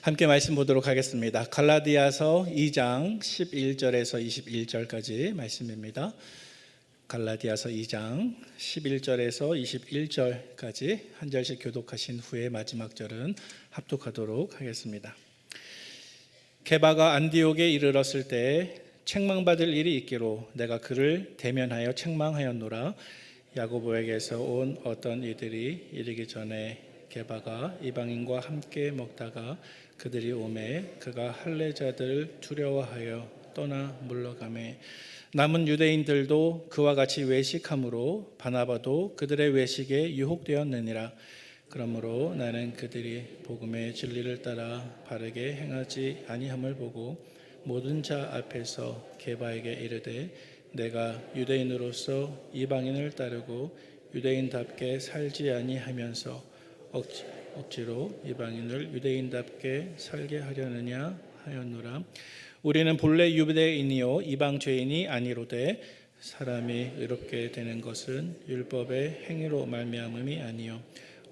함께 말씀 보도록 하겠습니다. 갈라디아서 2장 11절에서 21절까지 말씀입니다. 갈라디아서 2장 11절에서 21절까지 한 절씩 교독하신 후에 마지막 절은 합독하도록 하겠습니다. 게바가 안디옥에 이르렀을 때 책망받을 일이 있기로 내가 그를 대면하여 책망하였노라. 야고보에게서 온 어떤 이들이 이르기 전에 게바가 이방인과 함께 먹다가 그들이 오매 그가 할례자들을 두려워하여 떠나 물러가매 남은 유대인들도 그와 같이 외식함으로 바나바도 그들의 외식에 유혹되었느니라. 그러므로 나는 그들이 복음의 진리를 따라 바르게 행하지 아니함을 보고 모든 자 앞에서 게바에게 이르되 내가 유대인으로서 이방인을 따르고 유대인답게 살지 아니하면서 억지로 이방인을 유대인답게 살게 하려느냐 하였노라. 우리는 본래 유대인이요 이방 죄인이 아니로되 사람이 의롭게 되는 것은 율법의 행위로 말미암음이 아니요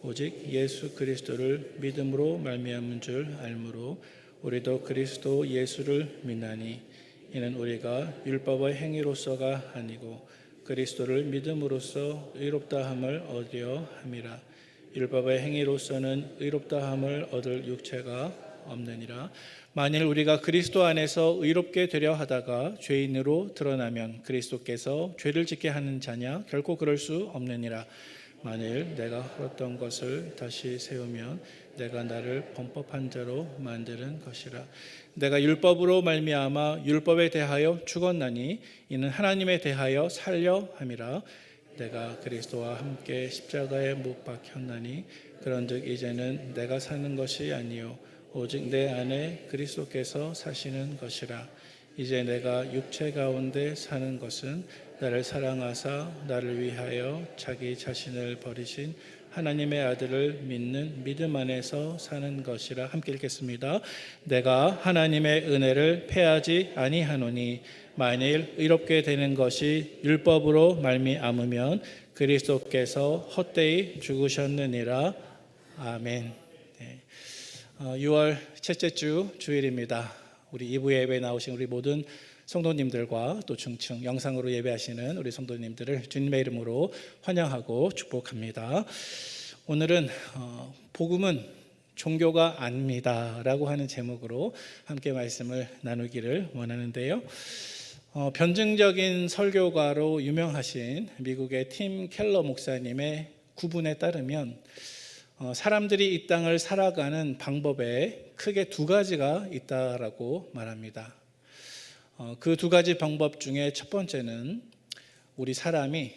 오직 예수 그리스도를 믿음으로 말미암은 줄 알므로 우리도 그리스도 예수를 믿나니 이는 우리가 율법의 행위로서가 아니고 그리스도를 믿음으로써 의롭다함을 얻으려 함이라. 율법의 행위로서는 의롭다함을 얻을 육체가 없느니라. 만일 우리가 그리스도 안에서 의롭게 되려 하다가 죄인으로 드러나면 그리스도께서 죄를 짓게 하는 자냐? 결코 그럴 수 없느니라. 만일 내가 헐었던 것을 다시 세우면 내가 나를 범법한 자로 만드는 것이라. 내가 율법으로 말미암아 율법에 대하여 죽었나니 이는 하나님에 대하여 살려 함이라. 내가 그리스도와 함께 십자가에 못 박혔나니 그런즉 이제는 내가 사는 것이 아니요 오직 내 안에 그리스도께서 사시는 것이라. 이제 내가 육체 가운데 사는 것은 나를 사랑하사 나를 위하여 자기 자신을 버리신 하나님의 아들을 믿는 믿음 안에서 사는 것이라. 함께 읽겠습니다. 내가 하나님의 은혜를 패하지 아니하노니 만일 의롭게 되는 것이 율법으로 말미암으면 그리스도께서 헛되이 죽으셨느니라. 아멘. 6월 첫째 주 주일입니다. 우리 2부 예배에 나오신 우리 모든 성도님들과 또 중층 영상으로 예배하시는 우리 성도님들을 주님의 이름으로 환영하고 축복합니다. 오늘은 복음은 종교가 아닙니다 라고 하는 제목으로 함께 말씀을 나누기를 원하는데요. 변증적인 설교가로 유명하신 미국의 팀 켈러 목사님의 구분에 따르면 사람들이 이 땅을 살아가는 방법에 크게 두 가지가 있다라고 말합니다. 그 두 가지 방법 중에 첫 번째는 우리 사람이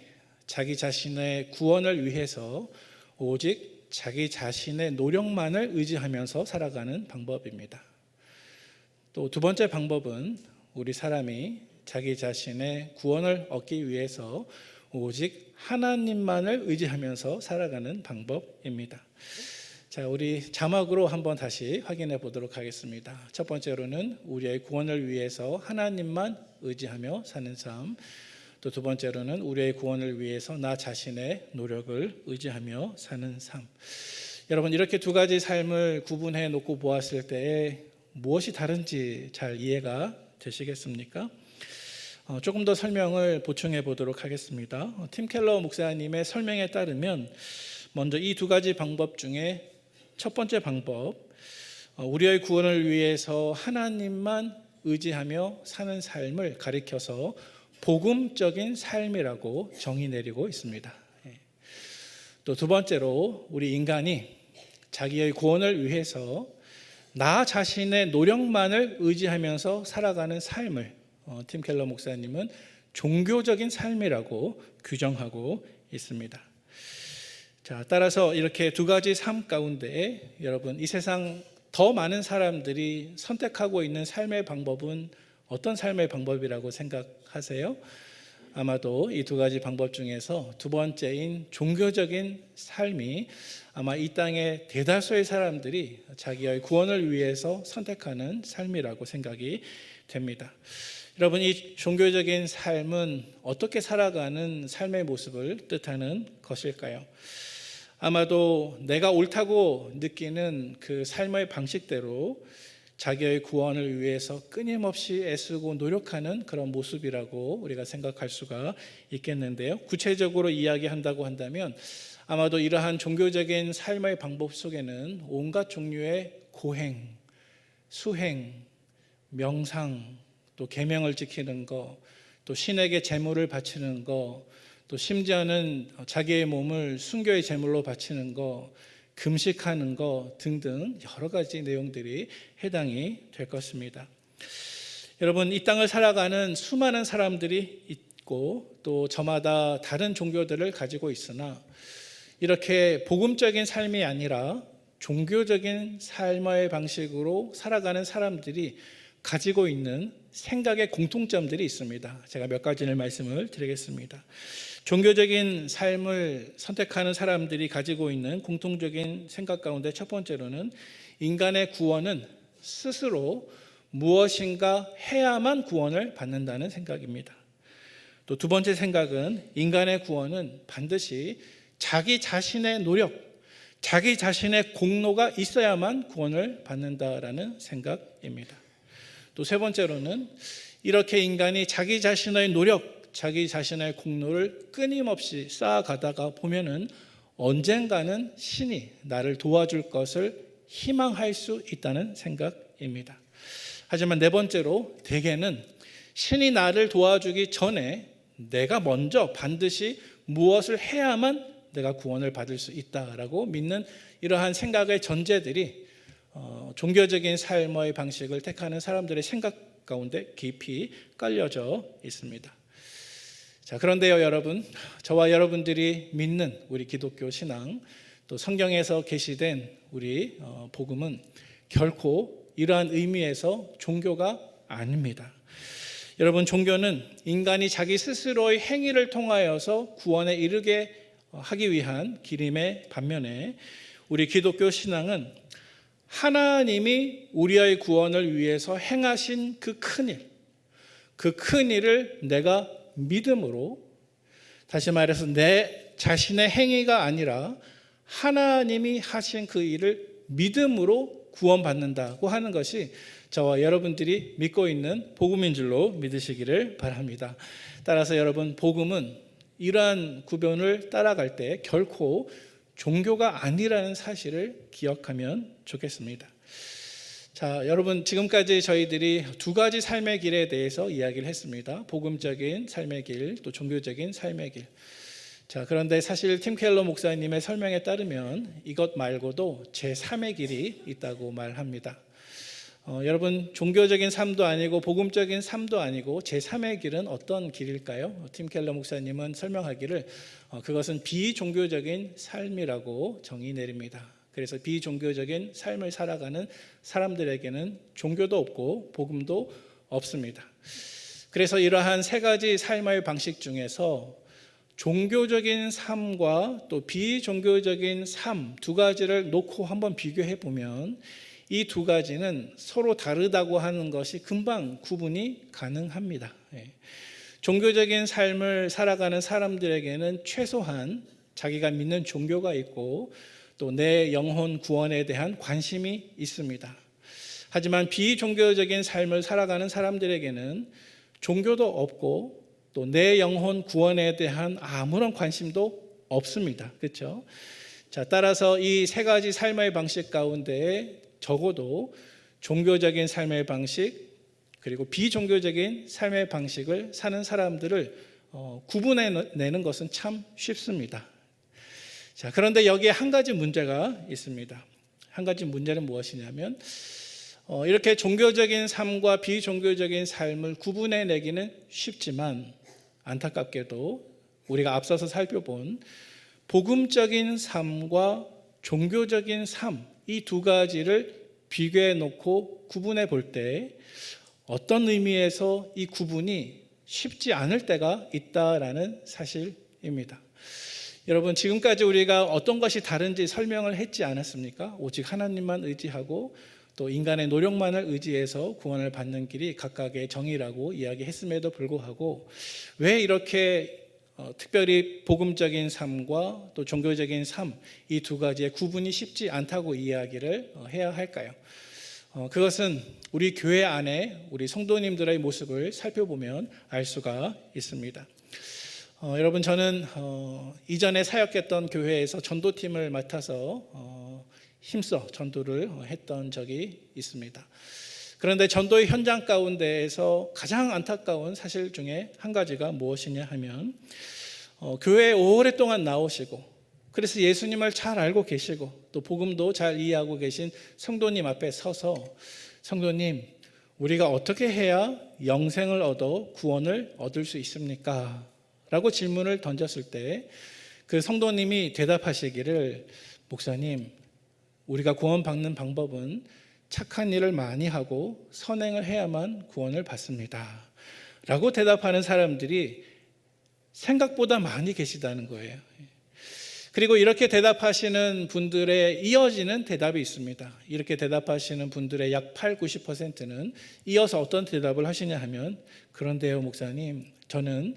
자기 자신의 구원을 위해서 오직 자기 자신의 노력만을 의지하면서 살아가는 방법입니다. 또 두 번째 방법은 우리 사람이 자기 자신의 구원을 얻기 위해서 오직 하나님만을 의지하면서 살아가는 방법입니다. 자, 우리 자막으로 한번 다시 확인해 보도록 하겠습니다. 첫 번째로는 우리의 구원을 위해서 하나님만 의지하며 사는 삶. 또 두 번째로는 우리의 구원을 위해서 나 자신의 노력을 의지하며 사는 삶. 여러분, 이렇게 두 가지 삶을 구분해 놓고 보았을 때 무엇이 다른지 잘 이해가 되시겠습니까? 조금 더 설명을 보충해 보도록 하겠습니다. 팀 켈러 목사님의 설명에 따르면 먼저 이 두 가지 방법 중에 첫 번째 방법, 우리의 구원을 위해서 하나님만 의지하며 사는 삶을 가리켜서 복음적인 삶이라고 정의 내리고 있습니다. 또 두 번째로 우리 인간이 자기의 구원을 위해서 나 자신의 노력만을 의지하면서 살아가는 삶을 팀 켈러 목사님은 종교적인 삶이라고 규정하고 있습니다. 자, 따라서 이렇게 두 가지 삶 가운데 여러분, 이 세상 더 많은 사람들이 선택하고 있는 삶의 방법은 어떤 삶의 방법이라고 생각하세요? 아마도 이 두 가지 방법 중에서 두 번째인 종교적인 삶이 아마 이 땅의 대다수의 사람들이 자기의 구원을 위해서 선택하는 삶이라고 생각이 됩니다. 여러분, 이 종교적인 삶은 어떻게 살아가는 삶의 모습을 뜻하는 것일까요? 아마도 내가 옳다고 느끼는 그 삶의 방식대로 자기의 구원을 위해서 끊임없이 애쓰고 노력하는 그런 모습이라고 우리가 생각할 수가 있겠는데요. 구체적으로 이야기한다고 한다면 아마도 이러한 종교적인 삶의 방법 속에는 온갖 종류의 고행, 수행, 명상, 또 계명을 지키는 것, 또 신에게 제물을 바치는 것, 또 심지어는 자기의 몸을 순교의 제물로 바치는 것, 금식하는 것 등등 여러 가지 내용들이 해당이 될 것입니다. 여러분, 이 땅을 살아가는 수많은 사람들이 있고 또 저마다 다른 종교들을 가지고 있으나 이렇게 복음적인 삶이 아니라 종교적인 삶의 방식으로 살아가는 사람들이 가지고 있는 생각의 공통점들이 있습니다. 제가 몇 가지를 말씀을 드리겠습니다. 종교적인 삶을 선택하는 사람들이 가지고 있는 공통적인 생각 가운데 첫 번째로는 인간의 구원은 스스로 무엇인가 해야만 구원을 받는다는 생각입니다. 또 두 번째 생각은 인간의 구원은 반드시 자기 자신의 노력, 자기 자신의 공로가 있어야만 구원을 받는다라는 생각입니다. 또 세 번째로는 이렇게 인간이 자기 자신의 노력, 자기 자신의 공로를 끊임없이 쌓아가다가 보면은 언젠가는 신이 나를 도와줄 것을 희망할 수 있다는 생각입니다. 하지만 네 번째로 대개는 신이 나를 도와주기 전에 내가 먼저 반드시 무엇을 해야만 내가 구원을 받을 수 있다라고 믿는 이러한 생각의 전제들이 종교적인 삶의 방식을 택하는 사람들의 생각 가운데 깊이 깔려져 있습니다. 자, 그런데요, 여러분, 저와 여러분들이 믿는 우리 기독교 신앙, 또 성경에서 계시된 우리 복음은 결코 이러한 의미에서 종교가 아닙니다. 여러분, 종교는 인간이 자기 스스로의 행위를 통하여서 구원에 이르게 하기 위한 길임의 반면에 우리 기독교 신앙은 하나님이 우리의 구원을 위해서 행하신 그 큰 일을 내가 믿음으로, 다시 말해서 내 자신의 행위가 아니라 하나님이 하신 그 일을 믿음으로 구원받는다고 하는 것이 저와 여러분들이 믿고 있는 복음인 줄로 믿으시기를 바랍니다. 따라서 여러분, 복음은 이러한 구별을 따라갈 때 결코 종교가 아니라는 사실을 기억하면 좋겠습니다. 자, 여러분, 지금까지 저희들이 두 가지 삶의 길에 대해서 이야기를 했습니다. 복음적인 삶의 길, 또 종교적인 삶의 길. 자, 그런데 사실 팀 켈러 목사님의 설명에 따르면 이것 말고도 제3의 길이 있다고 말합니다. 여러분, 종교적인 삶도 아니고 복음적인 삶도 아니고 제3의 길은 어떤 길일까요? 팀 켈러 목사님은 설명하기를 그것은 비종교적인 삶이라고 정의 내립니다. 그래서 비종교적인 삶을 살아가는 사람들에게는 종교도 없고 복음도 없습니다. 그래서 이러한 세 가지 삶의 방식 중에서 종교적인 삶과 또 비종교적인 삶 두 가지를 놓고 한번 비교해 보면 이 두 가지는 서로 다르다고 하는 것이 금방 구분이 가능합니다. 종교적인 삶을 살아가는 사람들에게는 최소한 자기가 믿는 종교가 있고 또 내 영혼 구원에 대한 관심이 있습니다. 하지만 비종교적인 삶을 살아가는 사람들에게는 종교도 없고 또 내 영혼 구원에 대한 아무런 관심도 없습니다. 그렇죠? 자, 따라서 이 세 가지 삶의 방식 가운데 적어도 종교적인 삶의 방식 그리고 비종교적인 삶의 방식을 사는 사람들을 구분해내는 것은 참 쉽습니다. 자, 그런데 여기에 한 가지 문제가 있습니다. 한 가지 문제는 무엇이냐면 이렇게 종교적인 삶과 비종교적인 삶을 구분해내기는 쉽지만 안타깝게도 우리가 앞서서 살펴본 복음적인 삶과 종교적인 삶, 이 두 가지를 비교해 놓고 구분해 볼 때 어떤 의미에서 이 구분이 쉽지 않을 때가 있다라는 사실입니다. 여러분, 지금까지 우리가 어떤 것이 다른지 설명을 했지 않았습니까? 오직 하나님만 의지하고 또 인간의 노력만을 의지해서 구원을 받는 길이 각각의 정의라고 이야기했음에도 불구하고 왜 이렇게 특별히 복음적인 삶과 또 종교적인 삶, 이 두 가지의 구분이 쉽지 않다고 이야기를 해야 할까요? 그것은 우리 교회 안에 우리 성도님들의 모습을 살펴보면 알 수가 있습니다. 여러분, 저는 이전에 사역했던 교회에서 전도팀을 맡아서 힘써 전도를 했던 적이 있습니다. 그런데 전도의 현장 가운데에서 가장 안타까운 사실 중에 한 가지가 무엇이냐 하면 교회에 오랫동안 나오시고 그래서 예수님을 잘 알고 계시고 또 복음도 잘 이해하고 계신 성도님 앞에 서서 성도님, 우리가 어떻게 해야 영생을 얻어 구원을 얻을 수 있습니까? 라고 질문을 던졌을 때 그 성도님이 대답하시기를 목사님, 우리가 구원받는 방법은 착한 일을 많이 하고 선행을 해야만 구원을 받습니다. 라고 대답하는 사람들이 생각보다 많이 계시다는 거예요. 그리고 이렇게 대답하시는 분들의 이어지는 대답이 있습니다. 이렇게 대답하시는 분들의 약 8, 90%는 이어서 어떤 대답을 하시냐 하면 그런데요 목사님, 저는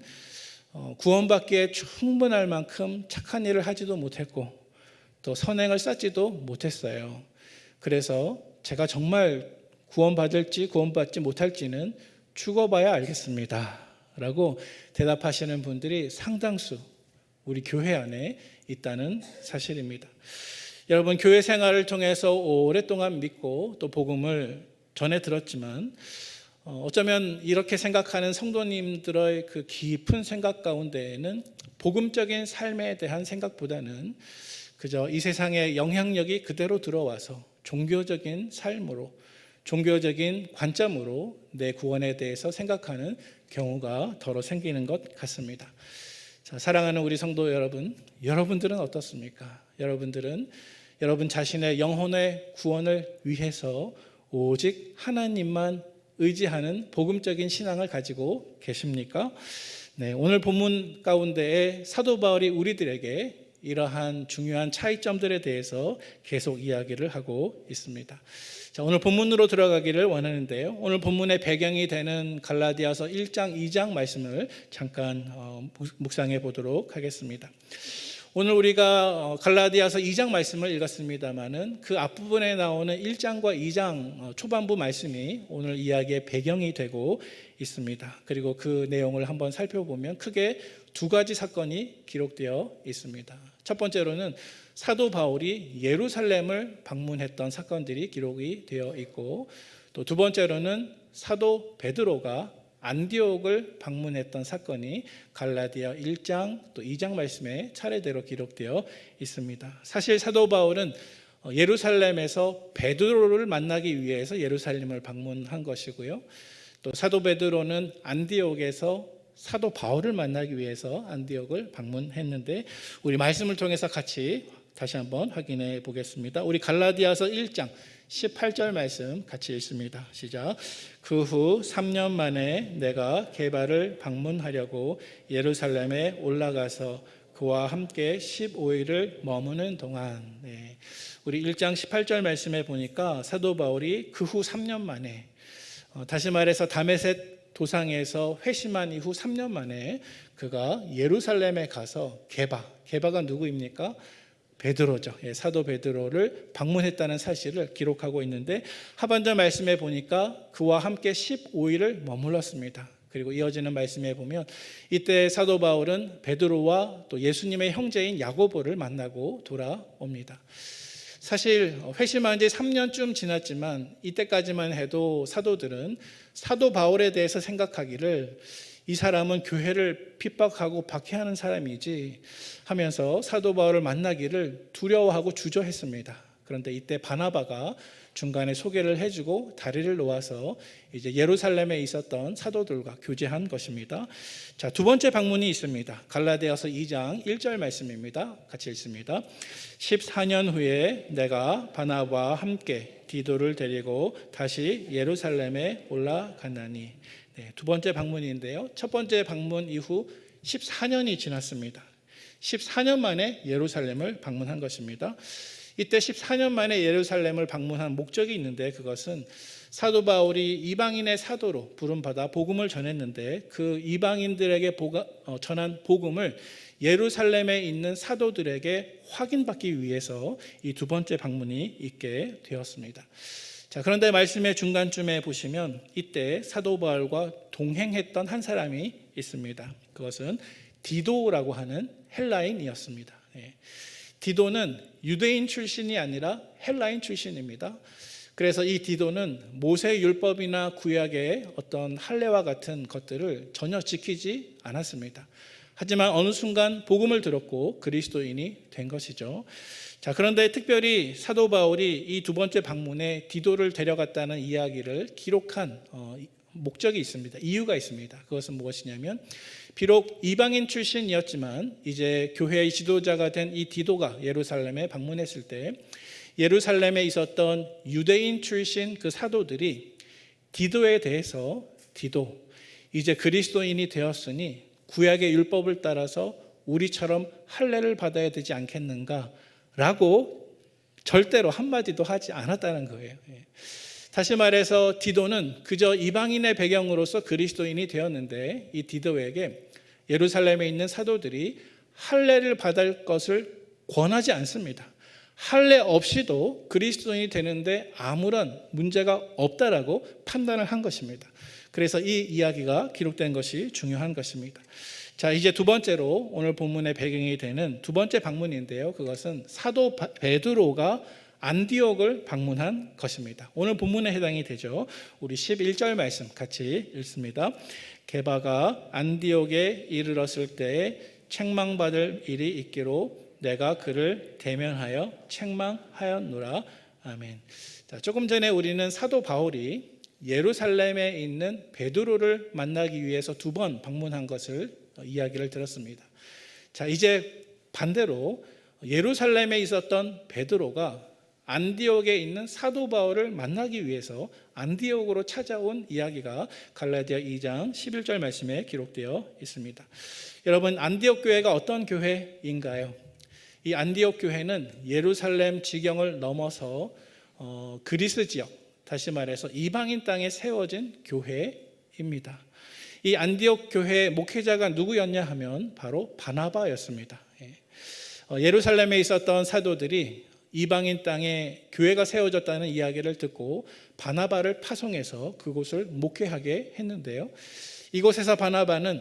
구원받기에 충분할 만큼 착한 일을 하지도 못했고 또 선행을 쌓지도 못했어요. 그래서 제가 정말 구원받을지 구원받지 못할지는 죽어봐야 알겠습니다. 라고 대답하시는 분들이 상당수 우리 교회 안에 있다는 사실입니다. 여러분, 교회 생활을 통해서 오랫동안 믿고 또 복음을 전해 들었지만 어쩌면 이렇게 생각하는 성도님들의 그 깊은 생각 가운데에는 복음적인 삶에 대한 생각보다는 그저 이 세상의 영향력이 그대로 들어와서 종교적인 삶으로, 종교적인 관점으로 내 구원에 대해서 생각하는 경우가 더러 생기는 것 같습니다. 자, 사랑하는 우리 성도 여러분, 여러분들은 어떻습니까? 여러분들은 여러분 자신의 영혼의 구원을 위해서 오직 하나님만 의지하는 복음적인 신앙을 가지고 계십니까? 네, 오늘 본문 가운데에 사도 바울이 우리들에게 이러한 중요한 차이점들에 대해서 계속 이야기를 하고 있습니다. 자, 오늘 본문으로 들어가기를 원하는데요. 오늘 본문의 배경이 되는 갈라디아서 1장, 2장 말씀을 잠깐 묵상해 보도록 하겠습니다. 오늘 우리가 갈라디아서 2장 말씀을 읽었습니다마는 그 앞부분에 나오는 1장과 2장 초반부 말씀이 오늘 이야기의 배경이 되고 있습니다. 그리고 그 내용을 한번 살펴보면 크게 두 가지 사건이 기록되어 있습니다. 첫 번째로는 사도 바울이 예루살렘을 방문했던 사건들이 기록이 되어 있고, 또 두 번째로는 사도 베드로가 안디옥을 방문했던 사건이 갈라디아 1장 또 2장 말씀에 차례대로 기록되어 있습니다. 사실 사도 바울은 예루살렘에서 베드로를 만나기 위해서 예루살렘을 방문한 것이고요. 또 사도 베드로는 안디옥에서 사도 바울을 만나기 위해서 안디옥을 방문했는데 우리 말씀을 통해서 같이 다시 한번 확인해 보겠습니다. 우리 갈라디아서 1장 18절 말씀 같이 읽습니다. 시작. 그 후 3년 만에 내가 게바를 방문하려고 예루살렘에 올라가서 그와 함께 15일을 머무는 동안, 우리 1장 18절 말씀에 보니까 사도 바울이 그 후 3년 만에, 다시 말해서 다메섹 도상에서 회심한 이후 3년 만에 그가 예루살렘에 가서 게바가 누구입니까? 베드로죠. 사도 베드로를 방문했다는 사실을 기록하고 있는데 하반절 말씀에 보니까 그와 함께 15일을 머물렀습니다. 그리고 이어지는 말씀에 보면 이때 사도 바울은 베드로와 또 예수님의 형제인 야고보를 만나고 돌아옵니다. 사실 회심한 지 3년쯤 지났지만 이때까지만 해도 사도들은 사도 바울에 대해서 생각하기를 이 사람은 교회를 핍박하고 박해하는 사람이지 하면서 사도 바울을 만나기를 두려워하고 주저했습니다. 그런데 이때 바나바가 중간에 소개를 해주고 다리를 놓아서 이제 예루살렘에 있었던 사도들과 교제한 것입니다. 자, 두 번째 방문이 있습니다. 갈라디아서 2장 1절 말씀입니다. 같이 읽습니다. 14년 후에 내가 바나바와 함께 디도를 데리고 다시 예루살렘에 올라갔나니. 두 번째 방문인데요. 첫 번째 방문 이후 14년이 지났습니다. 14년 만에 예루살렘을 방문한 것입니다. 이때 14년 만에 예루살렘을 방문한 목적이 있는데, 그것은 사도 바울이 이방인의 사도로 부름받아 복음을 전했는데, 그 이방인들에게 전한 복음을 예루살렘에 있는 사도들에게 확인받기 위해서 이 두 번째 방문이 있게 되었습니다. 자, 그런데 말씀의 중간쯤에 보시면 이때 사도 바울과 동행했던 한 사람이 있습니다. 그것은 디도라고 하는 헬라인이었습니다. 디도는 유대인 출신이 아니라 헬라인 출신입니다. 그래서 이 디도는 모세 율법이나 구약의 어떤 할례와 같은 것들을 전혀 지키지 않았습니다. 하지만 어느 순간 복음을 들었고 그리스도인이 된 것이죠. 자, 그런데 특별히 사도 바울이 이 두 번째 방문에 디도를 데려갔다는 이야기를 기록한 목적이 있습니다. 이유가 있습니다. 그것은 무엇이냐면, 비록 이방인 출신이었지만 이제 교회의 지도자가 된 이 디도가 예루살렘에 방문했을 때 예루살렘에 있었던 유대인 출신 그 사도들이 디도에 대해서 디도, 이제 그리스도인이 되었으니 구약의 율법을 따라서 우리처럼 할례를 받아야 되지 않겠는가 라고 절대로 한마디도 하지 않았다는 거예요. 다시 말해서 디도는 그저 이방인의 배경으로서 그리스도인이 되었는데, 이 디도에게 예루살렘에 있는 사도들이 할례를 받을 것을 권하지 않습니다. 할례 없이도 그리스도인이 되는데 아무런 문제가 없다라고 판단을 한 것입니다. 그래서 이 이야기가 기록된 것이 중요한 것입니다. 자, 이제 두 번째로 오늘 본문의 배경이 되는 두 번째 방문인데요. 그것은 사도 베드로가 안디옥을 방문한 것입니다. 오늘 본문에 해당이 되죠. 우리 11절 말씀 같이 읽습니다. 게바가 안디옥에 이르렀을 때에 책망받을 일이 있기로 내가 그를 대면하여 책망하였노라. 아멘. 자, 조금 전에 우리는 사도 바울이 예루살렘에 있는 베드로를 만나기 위해서 두 번 방문한 것을 이야기를 들었습니다. 자, 이제 반대로 예루살렘에 있었던 베드로가 안디옥에 있는 사도 바울을 만나기 위해서 안디옥으로 찾아온 이야기가 갈라디아 2장 11절 말씀에 기록되어 있습니다. 여러분, 안디옥 교회가 어떤 교회인가요? 이 안디옥 교회는 예루살렘 지경을 넘어서 그리스 지역, 다시 말해서 이방인 땅에 세워진 교회입니다. 이 안디옥 교회의 목회자가 누구였냐 하면 바로 바나바였습니다. 예루살렘에 있었던 사도들이 이방인 땅에 교회가 세워졌다는 이야기를 듣고 바나바를 파송해서 그곳을 목회하게 했는데요. 이곳에서 바나바는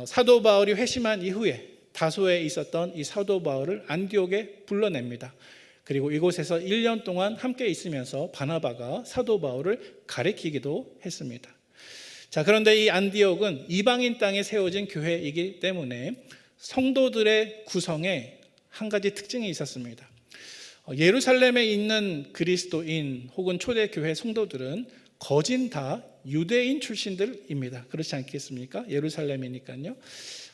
사도 바울이 회심한 이후에 다소에 있었던 이 사도 바울을 안디옥에 불러냅니다. 그리고 이곳에서 1년 동안 함께 있으면서 바나바가 사도 바울을 가르치기도 했습니다. 자, 그런데 이 안디옥은 이방인 땅에 세워진 교회이기 때문에 성도들의 구성에 한 가지 특징이 있었습니다. 예루살렘에 있는 그리스도인 혹은 초대교회 성도들은 거진 다 유대인 출신들입니다. 그렇지 않겠습니까? 예루살렘이니까요.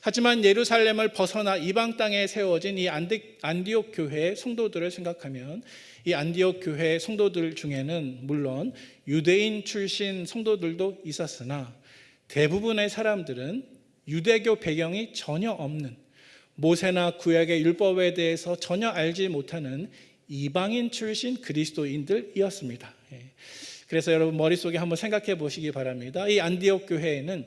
하지만 예루살렘을 벗어나 이방 땅에 세워진 이 안디옥 교회의 성도들을 생각하면 이 안디옥 교회 성도들 중에는 물론 유대인 출신 성도들도 있었으나 대부분의 사람들은 유대교 배경이 전혀 없는, 모세나 구약의 율법에 대해서 전혀 알지 못하는 이방인 출신 그리스도인들이었습니다. 그래서 여러분 머릿속에 한번 생각해 보시기 바랍니다. 이 안디옥 교회에는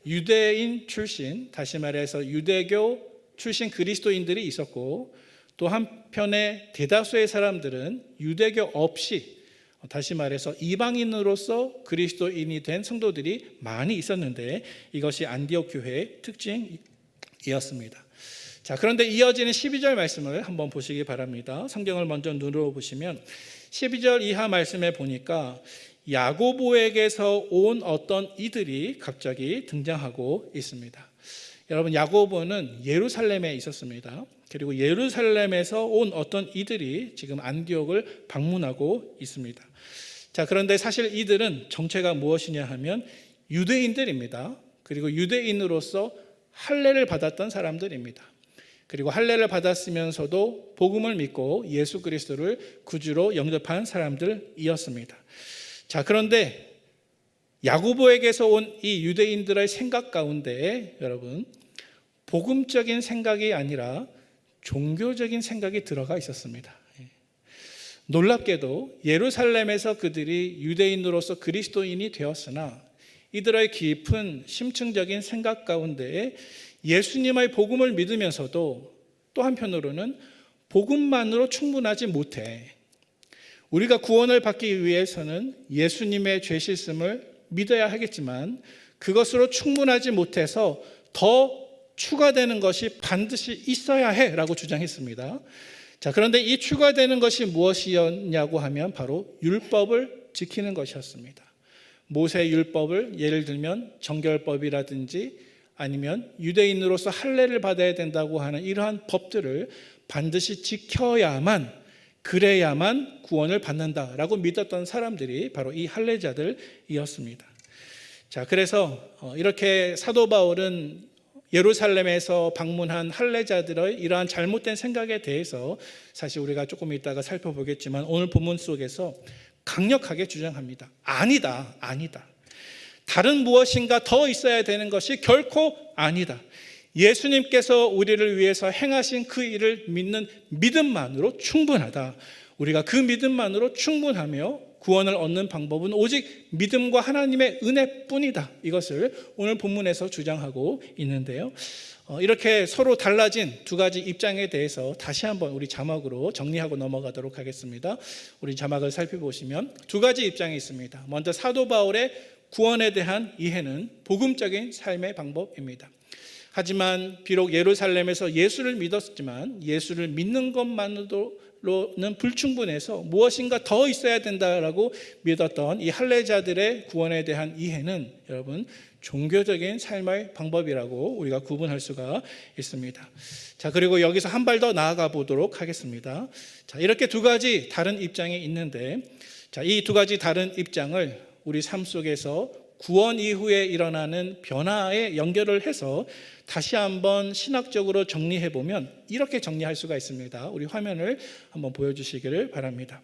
유대인 출신, 다시 말해서 유대교 출신 그리스도인들이 있었고, 또 한편에 대다수의 사람들은 유대교 없이, 다시 말해서 이방인으로서 그리스도인이 된 성도들이 많이 있었는데, 이것이 안디옥 교회의 특징이었습니다. 자, 그런데 이어지는 12절 말씀을 한번 보시기 바랍니다. 성경을 먼저 눈으로 보시면 12절 이하 말씀에 보니까 야고보에게서 온 어떤 이들이 갑자기 등장하고 있습니다. 여러분, 야고보는 예루살렘에 있었습니다. 그리고 예루살렘에서 온 어떤 이들이 지금 안디옥을 방문하고 있습니다. 자, 그런데 사실 이들은 정체가 무엇이냐 하면 유대인들입니다. 그리고 유대인으로서 할례를 받았던 사람들입니다. 그리고 할례를 받았으면서도 복음을 믿고 예수 그리스도를 구주로 영접한 사람들이었습니다. 자, 그런데 야고보에게서 온 이 유대인들의 생각 가운데 여러분, 복음적인 생각이 아니라 종교적인 생각이 들어가 있었습니다. 놀랍게도 예루살렘에서 그들이 유대인으로서 그리스도인이 되었으나 이들의 깊은 심층적인 생각 가운데에 예수님의 복음을 믿으면서도 또 한편으로는 복음만으로 충분하지 못해 우리가 구원을 받기 위해서는 예수님의 죄 씻음을 믿어야 하겠지만 그것으로 충분하지 못해서 더 추가되는 것이 반드시 있어야 해라고 주장했습니다. 자, 그런데 이 추가되는 것이 무엇이었냐고 하면 바로 율법을 지키는 것이었습니다. 모세 율법을 예를 들면 정결법이라든지 아니면 유대인으로서 할례를 받아야 된다고 하는 이러한 법들을 반드시 지켜야만 그래야만 구원을 받는다라고 믿었던 사람들이 바로 이 할례자들이었습니다. 자, 그래서 이렇게 사도 바울은 예루살렘에서 방문한 할례자들의 이러한 잘못된 생각에 대해서 사실 우리가 조금 이따가 살펴보겠지만 오늘 본문 속에서 강력하게 주장합니다. 아니다. 다른 무엇인가 더 있어야 되는 것이 결코 아니다. 예수님께서 우리를 위해서 행하신 그 일을 믿는 믿음만으로 충분하다. 우리가 그 믿음만으로 충분하며 구원을 얻는 방법은 오직 믿음과 하나님의 은혜뿐이다. 이것을 오늘 본문에서 주장하고 있는데요. 이렇게 서로 달라진 두 가지 입장에 대해서 다시 한번 우리 자막으로 정리하고 넘어가도록 하겠습니다. 우리 자막을 살펴보시면 두 가지 입장이 있습니다. 먼저 사도 바울의 구원에 대한 이해는 복음적인 삶의 방법입니다. 하지만 비록 예루살렘에서 예수를 믿었지만 예수를 믿는 것만으로는 불충분해서 무엇인가 더 있어야 된다라고 믿었던 이 할례자들의 구원에 대한 이해는 여러분 종교적인 삶의 방법이라고 우리가 구분할 수가 있습니다. 자, 그리고 여기서 한 발 더 나아가 보도록 하겠습니다. 자, 이렇게 두 가지 다른 입장이 있는데, 자, 이 두 가지 다른 입장을 우리 삶 속에서 구원 이후에 일어나는 변화에 연결을 해서 다시 한번 신학적으로 정리해 보면 이렇게 정리할 수가 있습니다. 우리 화면을 한번 보여주시기를 바랍니다.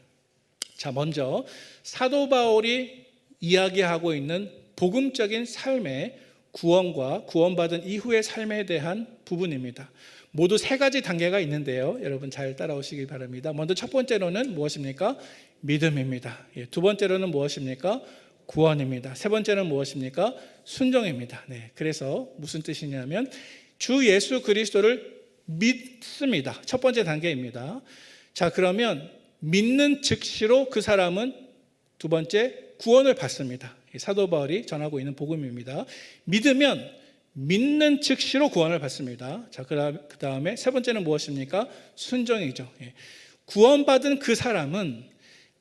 자, 먼저 사도 바울이 이야기하고 있는 복음적인 삶의 구원과 구원받은 이후의 삶에 대한 부분입니다. 모두 세 가지 단계가 있는데요. 여러분 잘 따라오시기 바랍니다. 먼저 첫 번째로는 무엇입니까? 믿음입니다. 두 번째로는 무엇입니까? 구원입니다. 세 번째는 무엇입니까? 순종입니다. 그래서 무슨 뜻이냐면 주 예수 그리스도를 믿습니다. 첫 번째 단계입니다. 자, 그러면 믿는 즉시로 그 사람은 두 번째 구원을 받습니다. 사도 바울이 전하고 있는 복음입니다. 믿으면 믿는 즉시로 구원을 받습니다. 자, 그 다음에 세 번째는 무엇입니까? 순종이죠. 구원받은 그 사람은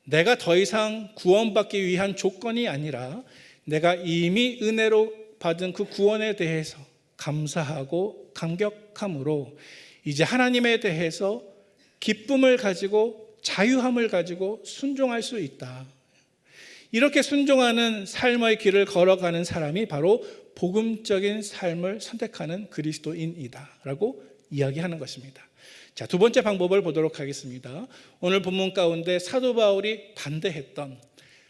내가 더 이상 구원받기 위한 조건이 아니라 내가 이미 은혜로 받은 그 구원에 대해서 감사하고 감격함으로 이제 하나님에 대해서 기쁨을 가지고 자유함을 가지고 순종할 수 있다. 이렇게 순종하는 삶의 길을 걸어가는 사람이 바로 복음적인 삶을 선택하는 그리스도인이다 라고 이야기하는 것입니다. 자, 두 번째 방법을 보도록 하겠습니다. 오늘 본문 가운데 사도 바울이 반대했던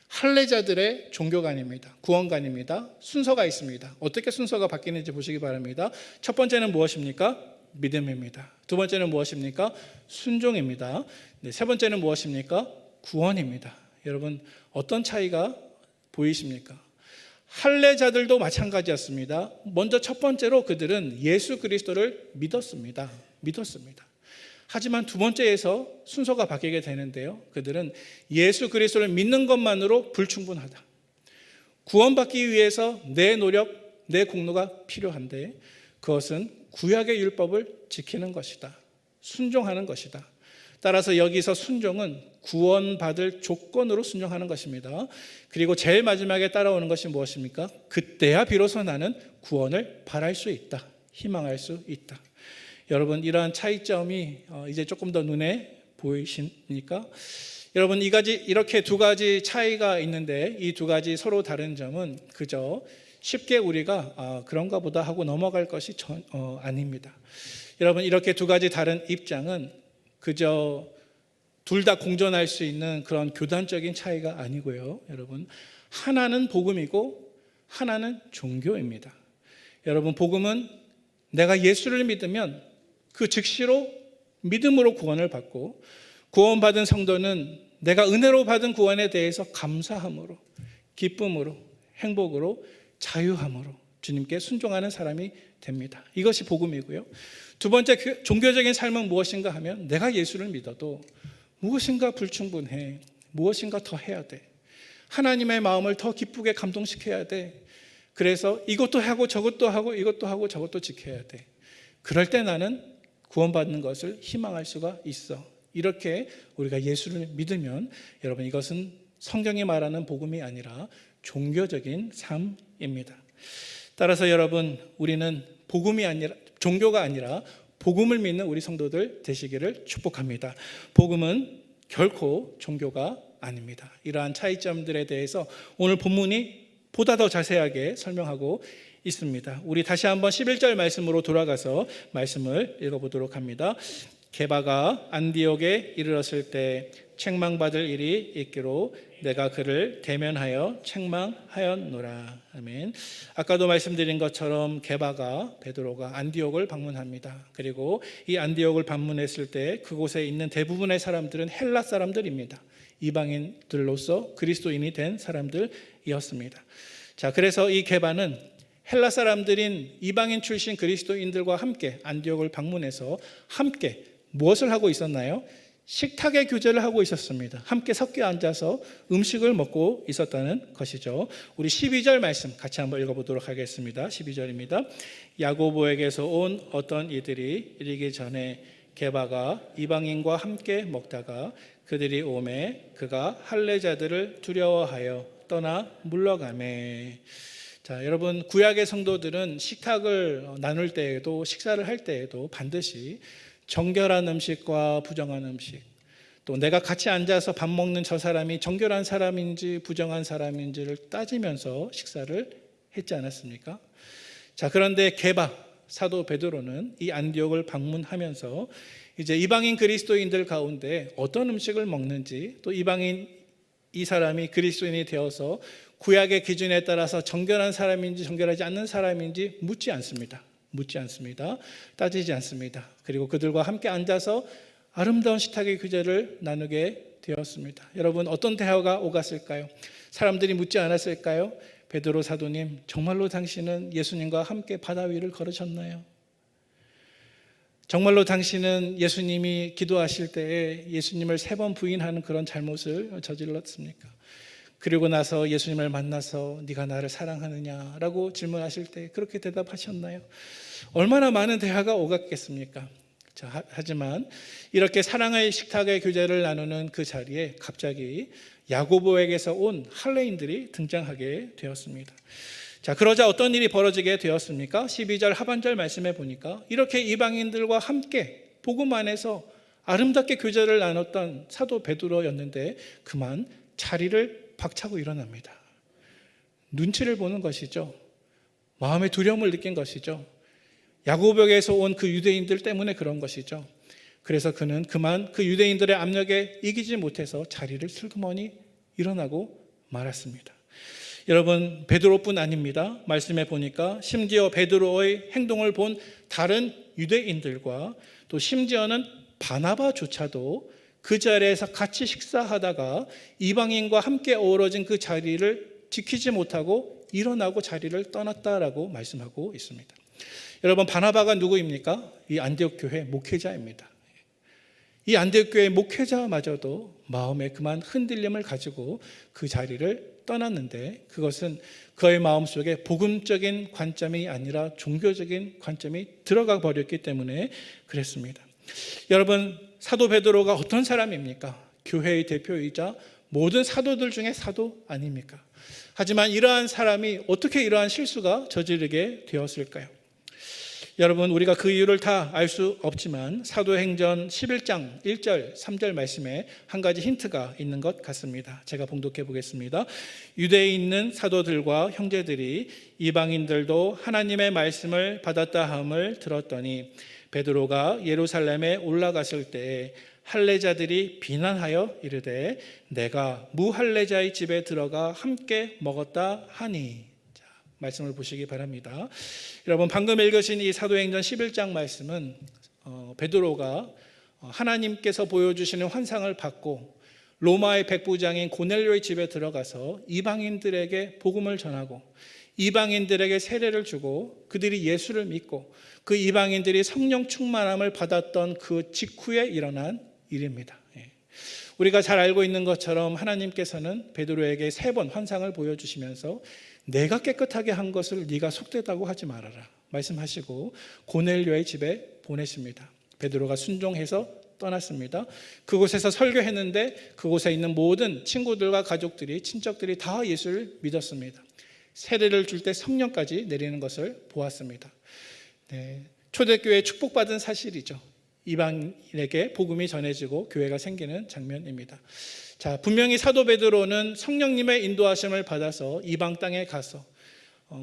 할례자들의 종교관입니다. 구원관입니다. 순서가 있습니다. 어떻게 순서가 바뀌는지 보시기 바랍니다. 첫 번째는 무엇입니까? 믿음입니다. 두 번째는 무엇입니까? 순종입니다. 세 번째는 무엇입니까? 구원입니다. 여러분 어떤 차이가 보이십니까? 할례자들도 마찬가지였습니다. 먼저 첫 번째로 그들은 예수 그리스도를 믿었습니다. 하지만 두 번째에서 순서가 바뀌게 되는데요. 그들은 예수 그리스도를 믿는 것만으로 불충분하다. 구원받기 위해서 내 노력, 내 공로가 필요한데 그것은 구약의 율법을 지키는 것이다. 순종하는 것이다. 따라서 여기서 순종은 구원받을 조건으로 순종하는 것입니다. 그리고 제일 마지막에 따라오는 것이 무엇입니까? 그때야 비로소 나는 구원을 바랄 수 있다. 희망할 수 있다. 여러분 이러한 차이점이 이제 조금 더 눈에 보이십니까? 여러분 이렇게 두 가지 차이가 있는데 이 두 가지 서로 다른 점은 그저 쉽게 우리가 그런가 보다 하고 넘어갈 것이 아닙니다. 여러분 이렇게 두 가지 다른 입장은 그저 둘 다 공존할 수 있는 그런 교단적인 차이가 아니고요. 여러분 하나는 복음이고 하나는 종교입니다. 여러분 복음은 내가 예수를 믿으면 그 즉시로 믿음으로 구원을 받고 구원받은 성도는 내가 은혜로 받은 구원에 대해서 감사함으로, 기쁨으로, 행복으로, 자유함으로 주님께 순종하는 사람이 됩니다. 이것이 복음이고요. 두 번째, 종교적인 삶은 무엇인가 하면 내가 예수를 믿어도 무엇인가 불충분해. 무엇인가 더 해야 돼. 하나님의 마음을 더 기쁘게 감동시켜야 돼. 그래서 이것도 하고 저것도 하고 이것도 하고 저것도 지켜야 돼. 그럴 때 나는 구원받는 것을 희망할 수가 있어. 이렇게 우리가 예수를 믿으면 여러분 이것은 성경이 말하는 복음이 아니라 종교적인 삶입니다. 따라서 여러분 우리는 복음이 아니라 종교가 아니라 복음을 믿는 우리 성도들 되시기를 축복합니다. 복음은 결코 종교가 아닙니다. 이러한 차이점들에 대해서 오늘 본문이 보다 더 자세하게 설명하고 있습니다. 우리 다시 한번 11절 말씀으로 돌아가서 말씀을 읽어보도록 합니다. 게바가 안디옥에 이르렀을 때 책망받을 일이 있기로 내가 그를 대면하여 책망하였노라. 아멘. 아까도 말씀드린 것처럼 게바가 베드로가 안디옥을 방문합니다. 그리고 이 안디옥을 방문했을 때 그곳에 있는 대부분의 사람들은 헬라 사람들입니다. 이방인들로서 그리스도인이 된 사람들이었습니다. 자, 그래서 이 게바는 헬라 사람들인 이방인 출신 그리스도인들과 함께 안디옥을 방문해서 함께 무엇을 하고 있었나요? 식탁의 교제를 하고 있었습니다. 함께 섞여 앉아서 음식을 먹고 있었다는 것이죠. 우리 12절 말씀 같이 한번 읽어보도록 하겠습니다. 12절입니다. 야고보에게서 온 어떤 이들이 이르기 전에 게바가 이방인과 함께 먹다가 그들이 오매 그가 할례자들을 두려워하여 떠나 물러가매. 자, 여러분 구약의 성도들은 식탁을 나눌 때에도 식사를 할 때에도 반드시 정결한 음식과 부정한 음식, 또 내가 같이 앉아서 밥 먹는 저 사람이 정결한 사람인지 부정한 사람인지를 따지면서 식사를 했지 않았습니까? 자, 그런데 게바 사도 베드로는 이 안디옥을 방문하면서 이제 이방인 그리스도인들 가운데 어떤 음식을 먹는지, 또 이방인 이 사람이 그리스도인이 되어서 구약의 기준에 따라서 정결한 사람인지 정결하지 않는 사람인지 묻지 않습니다. 따지지 않습니다. 그리고 그들과 함께 앉아서 아름다운 식탁의 교제를 나누게 되었습니다. 여러분 어떤 대화가 오갔을까요? 사람들이 묻지 않았을까요? 베드로 사도님, 정말로 당신은 예수님과 함께 바다 위를 걸으셨나요? 정말로 당신은 예수님이 기도하실 때에 예수님을 3번 부인하는 그런 잘못을 저질렀습니까? 그리고 나서 예수님을 만나서 네가 나를 사랑하느냐라고 질문하실 때 그렇게 대답하셨나요? 얼마나 많은 대화가 오갔겠습니까? 자, 하지만 이렇게 사랑의 식탁의 교제를 나누는 그 자리에 갑자기 야고보에게서 온 할례인들이 등장하게 되었습니다. 자, 그러자 어떤 일이 벌어지게 되었습니까? 12절 하반절 말씀에 보니까 이렇게 이방인들과 함께 복음 안에서 아름답게 교제를 나눴던 사도 베드로였는데 그만 자리를 박차고 일어납니다. 눈치를 보는 것이죠. 마음의 두려움을 느낀 것이죠. 야고보에게서 온 그 유대인들 때문에 그런 것이죠. 그래서 그는 그만 그 유대인들의 압력에 이기지 못해서 자리를 슬그머니 일어나고 말았습니다. 여러분 베드로뿐 아닙니다. 말씀에 보니까 심지어 베드로의 행동을 본 다른 유대인들과 또 심지어는 바나바조차도 그 자리에서 같이 식사하다가 이방인과 함께 어우러진 그 자리를 지키지 못하고 일어나고 자리를 떠났다라고 말씀하고 있습니다. 여러분 바나바가 누구입니까? 이 안디옥 교회 목회자입니다. 이 안디옥 교회 목회자마저도 마음에 그만 흔들림을 가지고 그 자리를 떠났는데 그것은 그의 마음속에 복음적인 관점이 아니라 종교적인 관점이 들어가 버렸기 때문에 그랬습니다. 여러분 사도 베드로가 어떤 사람입니까? 교회의 대표이자 모든 사도들 중에 사도 아닙니까? 하지만 이러한 사람이 어떻게 이러한 실수가 저지르게 되었을까요? 여러분 우리가 그 이유를 다 알 수 없지만 사도행전 11장 1절 3절 말씀에 한 가지 힌트가 있는 것 같습니다. 제가 봉독해 보겠습니다. 유대에 있는 사도들과 형제들이 이방인들도 하나님의 말씀을 받았다 함을 들었더니 베드로가 예루살렘에 올라갔을 때 할례자들이 비난하여 이르되 내가 무할례자의 집에 들어가 함께 먹었다 하니. 자, 말씀을 보시기 바랍니다. 여러분 방금 읽으신 이 사도행전 11장 말씀은 베드로가 하나님께서 보여주시는 환상을 받고 로마의 백부장인 고넬료의 집에 들어가서 이방인들에게 복음을 전하고 이방인들에게 세례를 주고 그들이 예수를 믿고 그 이방인들이 성령 충만함을 받았던 그 직후에 일어난 일입니다. 우리가 잘 알고 있는 것처럼 하나님께서는 베드로에게 3번 환상을 보여주시면서 내가 깨끗하게 한 것을 네가 속되다고 하지 말아라 말씀하시고 고넬료의 집에 보내십니다. 베드로가 순종해서 떠났습니다. 그곳에서 설교했는데 그곳에 있는 모든 친구들과 가족들이 친척들이 다 예수를 믿었습니다. 세례를 줄 때 성령까지 내리는 것을 보았습니다. 초대교회에 축복받은 사실이죠. 이방인에게 복음이 전해지고 교회가 생기는 장면입니다. 자, 분명히 사도 베드로는 성령님의 인도하심을 받아서 이방 땅에 가서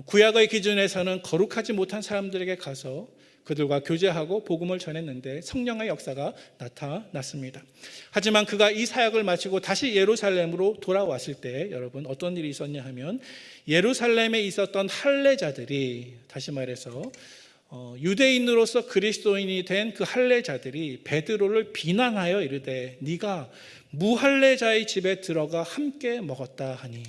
구약의 기준에서는 거룩하지 못한 사람들에게 가서 그들과 교제하고 복음을 전했는데 성령의 역사가 나타났습니다. 하지만 그가 이 사역을 마치고 다시 예루살렘으로 돌아왔을 때 여러분 어떤 일이 있었냐 하면 예루살렘에 있었던 할례자들이 다시 말해서 유대인으로서 그리스도인이 된 그 할례자들이 베드로를 비난하여 이르되 네가 무할례자의 집에 들어가 함께 먹었다 하니.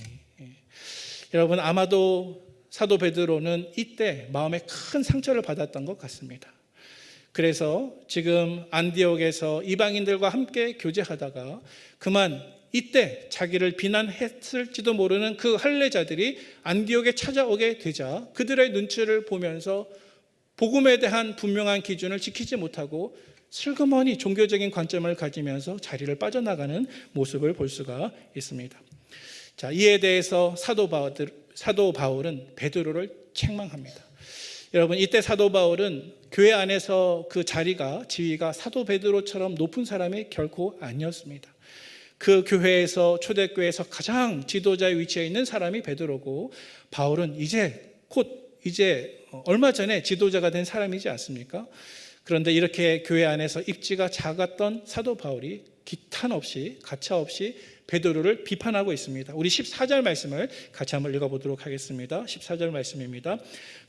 여러분 아마도 사도 베드로는 이때 마음에 큰 상처를 받았던 것 같습니다. 그래서 지금 안디옥에서 이방인들과 함께 교제하다가 그만 이때 자기를 비난했을지도 모르는 그 할례자들이 안디옥에 찾아오게 되자 그들의 눈치를 보면서 복음에 대한 분명한 기준을 지키지 못하고 슬그머니 종교적인 관점을 가지면서 자리를 빠져나가는 모습을 볼 수가 있습니다. 자, 이에 대해서 사도 바울은 베드로를 책망합니다. 여러분 이때 사도 바울은 교회 안에서 그 자리가 지위가 사도 베드로처럼 높은 사람이 결코 아니었습니다. 그 교회에서 초대교회에서 가장 지도자의 위치에 있는 사람이 베드로고 바울은 이제 얼마 전에 지도자가 된 사람이지 않습니까? 그런데 이렇게 교회 안에서 입지가 작았던 사도 바울이 기탄 없이 가차 없이 베드로를 비판하고 있습니다. 우리 14절 말씀을 같이 한번 읽어보도록 하겠습니다. 14절 말씀입니다.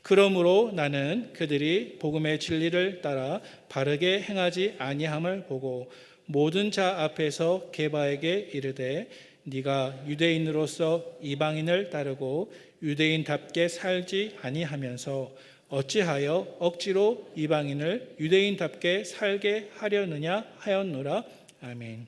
그러므로 나는 그들이 복음의 진리를 따라 바르게 행하지 아니함을 보고 모든 자 앞에서 게바에게 이르되 네가 유대인으로서 이방인을 따르고 유대인답게 살지 아니하면서 어찌하여 억지로 이방인을 유대인답게 살게 하려느냐 하였노라. 아멘.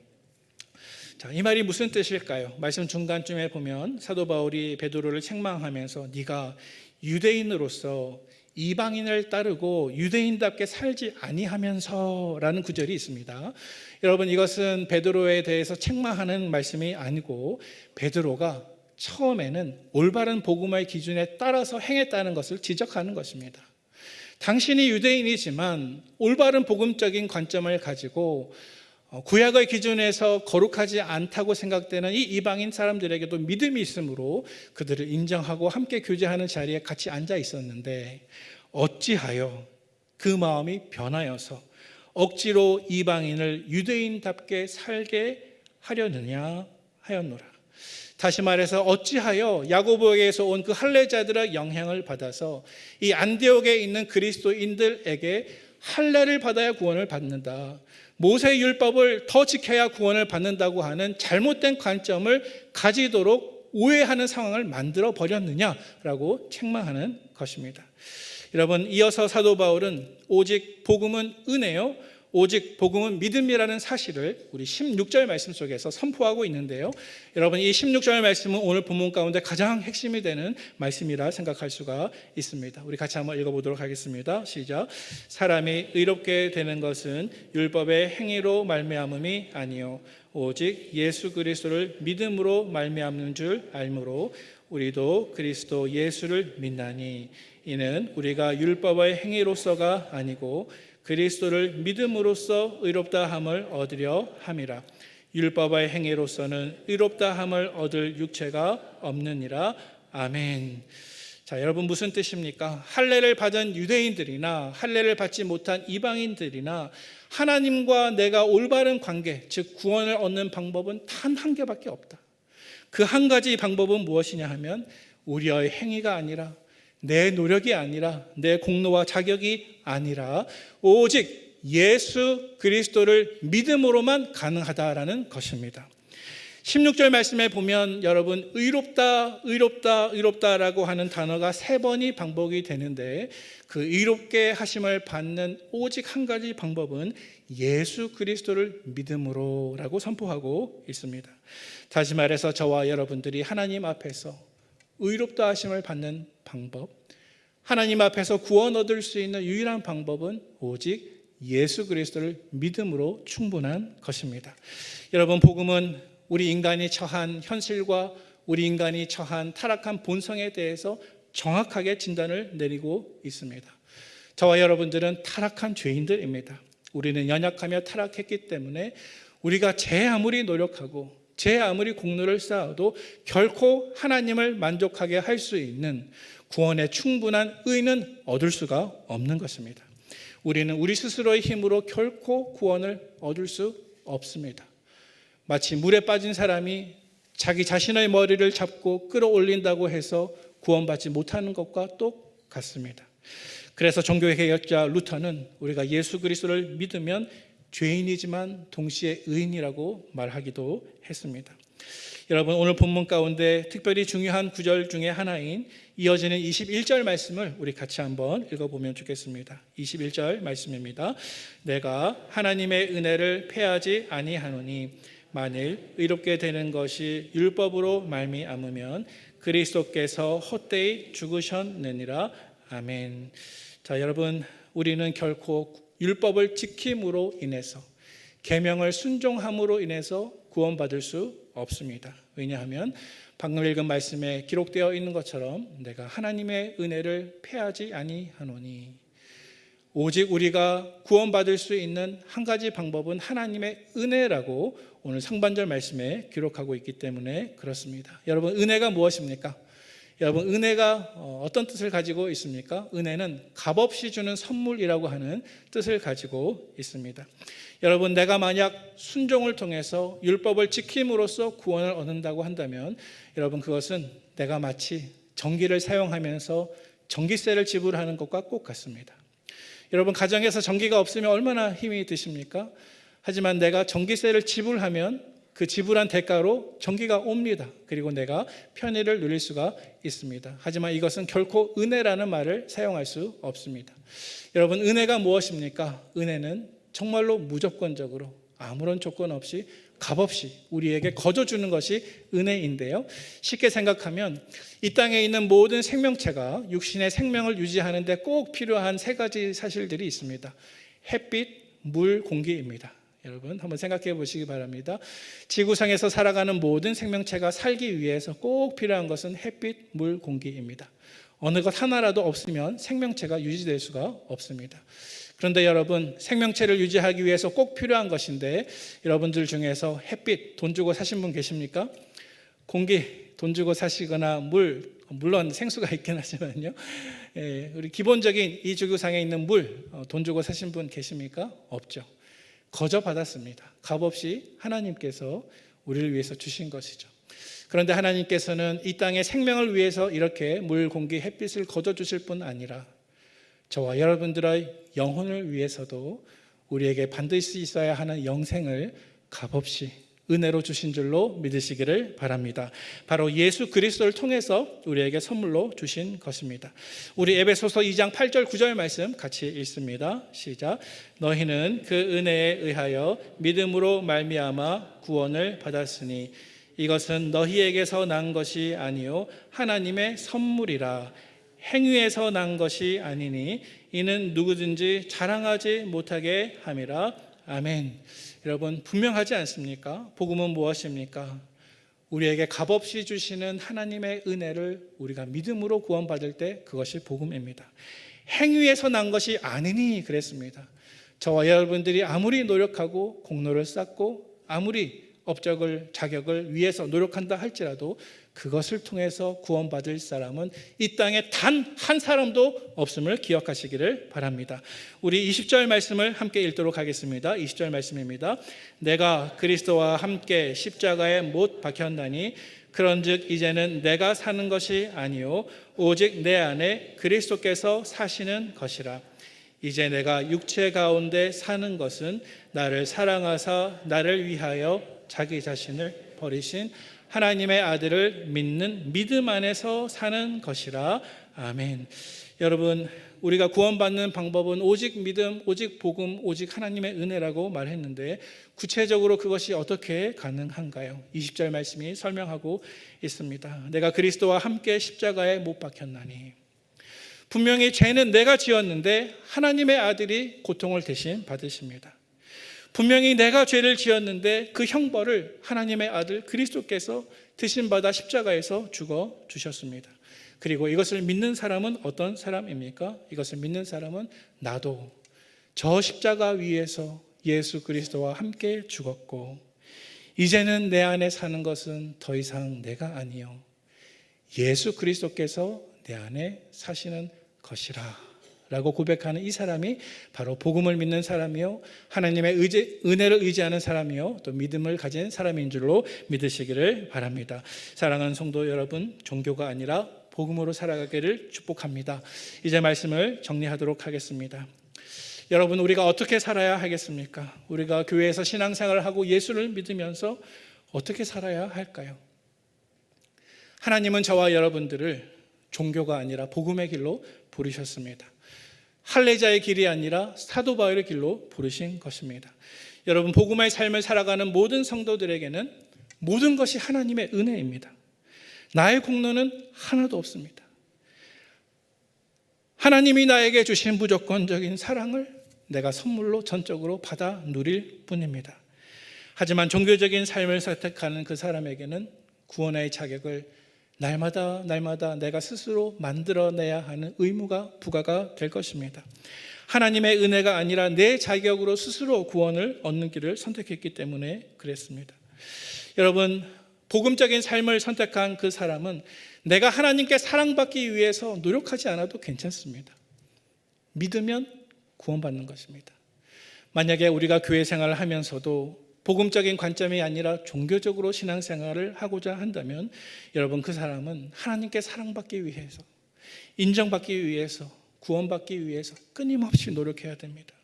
자, 이 말이 무슨 뜻일까요? 말씀 중간쯤에 보면 사도 바울이 베드로를 책망하면서 네가 유대인으로서 이방인을 따르고 유대인답게 살지 아니하면서라는 구절이 있습니다. 여러분 이것은 베드로에 대해서 책망하는 말씀이 아니고 베드로가 처음에는 올바른 복음의 기준에 따라서 행했다는 것을 지적하는 것입니다. 당신이 유대인이지만 올바른 복음적인 관점을 가지고 구약의 기준에서 거룩하지 않다고 생각되는 이 이방인 사람들에게도 믿음이 있으므로 그들을 인정하고 함께 교제하는 자리에 같이 앉아 있었는데 어찌하여 그 마음이 변하여서 억지로 이방인을 유대인답게 살게 하려느냐 하였노라. 다시 말해서 어찌하여 야고보에게서 온 그 할례자들의 영향을 받아서 이 안디옥에 있는 그리스도인들에게 할례를 받아야 구원을 받는다, 모세의 율법을 더 지켜야 구원을 받는다고 하는 잘못된 관점을 가지도록 오해하는 상황을 만들어 버렸느냐라고 책망하는 것입니다. 여러분 이어서 사도 바울은 오직 복음은 은혜요 오직 복음은 믿음이라는 사실을 우리 16절 말씀 속에서 선포하고 있는데요. 여러분 이 16절 말씀은 오늘 본문 가운데 가장 핵심이 되는 말씀이라 생각할 수가 있습니다. 우리 같이 한번 읽어보도록 하겠습니다. 시작. 사람이 의롭게 되는 것은 율법의 행위로 말미암음이 아니요 오직 예수 그리스도를 믿음으로 말미암는 줄 알므로 우리도 그리스도 예수를 믿나니 이는 우리가 율법의 행위로서가 아니고 그리스도를 믿음으로써 의롭다 함을 얻으려 함이라. 율법의 행위로서는 의롭다 함을 얻을 육체가 없느니라. 아멘. 자, 여러분 무슨 뜻입니까? 할례를 받은 유대인들이나 할례를 받지 못한 이방인들이나 하나님과 내가 올바른 관계, 즉 구원을 얻는 방법은 단 한 개밖에 없다. 그 한 가지 방법은 무엇이냐 하면 우리의 행위가 아니라 내 노력이 아니라 내 공로와 자격이 아니라 오직 예수 그리스도를 믿음으로만 가능하다라는 것입니다. 16절 말씀에 보면 여러분 의롭다 의롭다 의롭다라고 하는 단어가 3번이 반복이 되는데 그 의롭게 하심을 받는 오직 한 가지 방법은 예수 그리스도를 믿음으로라고 선포하고 있습니다. 다시 말해서 저와 여러분들이 하나님 앞에서 의롭다 하심을 받는 방법, 하나님 앞에서 구원 얻을 수 있는 유일한 방법은 오직 예수 그리스도를 믿음으로 충분한 것입니다. 여러분, 복음은 우리 인간이 처한 현실과 우리 인간이 처한 타락한 본성에 대해서 정확하게 진단을 내리고 있습니다. 저와 여러분들은 타락한 죄인들입니다. 우리는 연약하며 타락했기 때문에 우리가 제 아무리 노력하고 제 아무리 공로를 쌓아도 결코 하나님을 만족하게 할 수 있는 구원의 충분한 의는 얻을 수가 없는 것입니다. 우리는 우리 스스로의 힘으로 결코 구원을 얻을 수 없습니다. 마치 물에 빠진 사람이 자기 자신의 머리를 잡고 끌어올린다고 해서 구원받지 못하는 것과 똑같습니다. 그래서 종교의 개혁자 루터는 우리가 예수 그리스도를 믿으면 죄인이지만 동시에 의인이라고 말하기도 했습니다. 여러분, 오늘 본문 가운데 특별히 중요한 구절 중에 하나인 이어지는 21절 말씀을 우리 같이 한번 읽어보면 좋겠습니다. 21절 말씀입니다. 내가 하나님의 은혜를 패하지 아니하노니 만일 의롭게 되는 것이 율법으로 말미암으면 그리스도께서 헛되이 죽으셨느니라. 아멘. 자, 여러분, 우리는 결코 율법을 지킴으로 인해서 계명을 순종함으로 인해서 구원받을 수 없습니다. 왜냐하면 방금 읽은 말씀에 기록되어 있는 것처럼 내가 하나님의 은혜를 패하지 아니하노니, 오직 우리가 구원받을 수 있는 한 가지 방법은 하나님의 은혜라고 오늘 상반절 말씀에 기록하고 있기 때문에 그렇습니다. 여러분, 은혜가 무엇입니까? 여러분, 은혜가 어떤 뜻을 가지고 있습니까? 은혜는 값없이 주는 선물이라고 하는 뜻을 가지고 있습니다. 여러분, 내가 만약 순종을 통해서 율법을 지킴으로써 구원을 얻는다고 한다면 여러분, 그것은 내가 마치 전기를 사용하면서 전기세를 지불하는 것과 꼭 같습니다. 여러분, 가정에서 전기가 없으면 얼마나 힘이 드십니까? 하지만 내가 전기세를 지불하면 그 지불한 대가로 전기가 옵니다. 그리고 내가 편의를 누릴 수가 있습니다. 하지만 이것은 결코 은혜라는 말을 사용할 수 없습니다. 여러분, 은혜가 무엇입니까? 은혜는 정말로 무조건적으로 아무런 조건 없이 값없이 우리에게 거저주는 것이 은혜인데요. 쉽게 생각하면 이 땅에 있는 모든 생명체가 육신의 생명을 유지하는 데 꼭 필요한 3가지 사실들이 있습니다. 햇빛, 물, 공기입니다. 여러분, 한번 생각해 보시기 바랍니다. 지구상에서 살아가는 모든 생명체가 살기 위해서 꼭 필요한 것은 햇빛, 물, 공기입니다. 어느 것 하나라도 없으면 생명체가 유지될 수가 없습니다. 그런데 여러분, 생명체를 유지하기 위해서 꼭 필요한 것인데 여러분들 중에서 햇빛 돈 주고 사신 분 계십니까? 공기 돈 주고 사시거나 물론 생수가 있긴 하지만요. 우리 기본적인 이 지구상에 있는 물 돈 주고 사신 분 계십니까? 없죠. 거저 받았습니다. 값없이 하나님께서 우리를 위해서 주신 것이죠. 그런데 하나님께서는 이 땅의 생명을 위해서 이렇게 물, 공기, 햇빛을 거저 주실 뿐 아니라 저와 여러분들의 영혼을 위해서도 우리에게 반드시 있어야 하는 영생을 값없이 은혜로 주신 줄로 믿으시기를 바랍니다. 바로 예수 그리스도를 통해서 우리에게 선물로 주신 것입니다. 우리 에베소서 2장 8절 9절 말씀 같이 읽습니다. 시작. 너희는 그 은혜에 의하여 믿음으로 말미암아 구원을 받았으니 이것은 너희에게서 난 것이 아니요 하나님의 선물이라. 행위에서 난 것이 아니니 이는 누구든지 자랑하지 못하게 함이라. 아멘. 여러분, 분명하지 않습니까? 복음은 무엇입니까? 우리에게 값없이 주시는 하나님의 은혜를 우리가 믿음으로 구원받을 때 그것이 복음입니다. 행위에서 난 것이 아니니 그랬습니다. 저와 여러분들이 아무리 노력하고 공로를 쌓고 아무리 업적을 자격을 위해서 노력한다 할지라도 그것을 통해서 구원받을 사람은 이 땅에 단 한 사람도 없음을 기억하시기를 바랍니다. 우리 20절 말씀을 함께 읽도록 하겠습니다. 20절 말씀입니다. 내가 그리스도와 함께 십자가에 못 박혔나니 그런즉 이제는 내가 사는 것이 아니요 오직 내 안에 그리스도께서 사시는 것이라. 이제 내가 육체 가운데 사는 것은 나를 사랑하사 나를 위하여 자기 자신을 버리신 하나님의 아들을 믿는 믿음 안에서 사는 것이라. 아멘. 여러분, 우리가 구원받는 방법은 오직 믿음, 오직 복음, 오직 하나님의 은혜라고 말했는데 구체적으로 그것이 어떻게 가능한가요? 20절 말씀이 설명하고 있습니다. 내가 그리스도와 함께 십자가에 못 박혔나니. 분명히 죄는 내가 지었는데 하나님의 아들이 고통을 대신 받으십니다. 분명히 내가 죄를 지었는데 그 형벌을 하나님의 아들 그리스도께서 대신 받아 십자가에서 죽어 주셨습니다. 그리고 이것을 믿는 사람은 어떤 사람입니까? 이것을 믿는 사람은 나도 저 십자가 위에서 예수 그리스도와 함께 죽었고 이제는 내 안에 사는 것은 더 이상 내가 아니요 예수 그리스도께서 내 안에 사시는 것이라 라고 고백하는 이 사람이 바로 복음을 믿는 사람이요 하나님의 은혜를 의지하는 사람이요 또 믿음을 가진 사람인 줄로 믿으시기를 바랍니다. 사랑하는 성도 여러분, 종교가 아니라 복음으로 살아가기를 축복합니다. 이제 말씀을 정리하도록 하겠습니다. 여러분, 우리가 어떻게 살아야 하겠습니까? 우리가 교회에서 신앙생활을 하고 예수를 믿으면서 어떻게 살아야 할까요? 하나님은 저와 여러분들을 종교가 아니라 복음의 길로 부르셨습니다. 할례자의 길이 아니라 사도 바울의 길로 부르신 것입니다. 여러분, 복음의 삶을 살아가는 모든 성도들에게는 모든 것이 하나님의 은혜입니다. 나의 공로는 하나도 없습니다. 하나님이 나에게 주신 무조건적인 사랑을 내가 선물로 전적으로 받아 누릴 뿐입니다. 하지만 종교적인 삶을 선택하는 그 사람에게는 구원의 자격을 날마다 내가 스스로 만들어내야 하는 의무가 부과가 될 것입니다. 하나님의 은혜가 아니라 내 자격으로 스스로 구원을 얻는 길을 선택했기 때문에 그랬습니다. 여러분, 복음적인 삶을 선택한 그 사람은 내가 하나님께 사랑받기 위해서 노력하지 않아도 괜찮습니다. 믿으면 구원받는 것입니다. 만약에 우리가 교회 생활을 하면서도 복음적인 관점이 아니라 종교적으로 신앙생활을 하고자 한다면 여러분, 그 사람은 하나님께 사랑받기 위해서, 인정받기 위해서, 구원받기 위해서 끊임없이 노력해야 됩니다.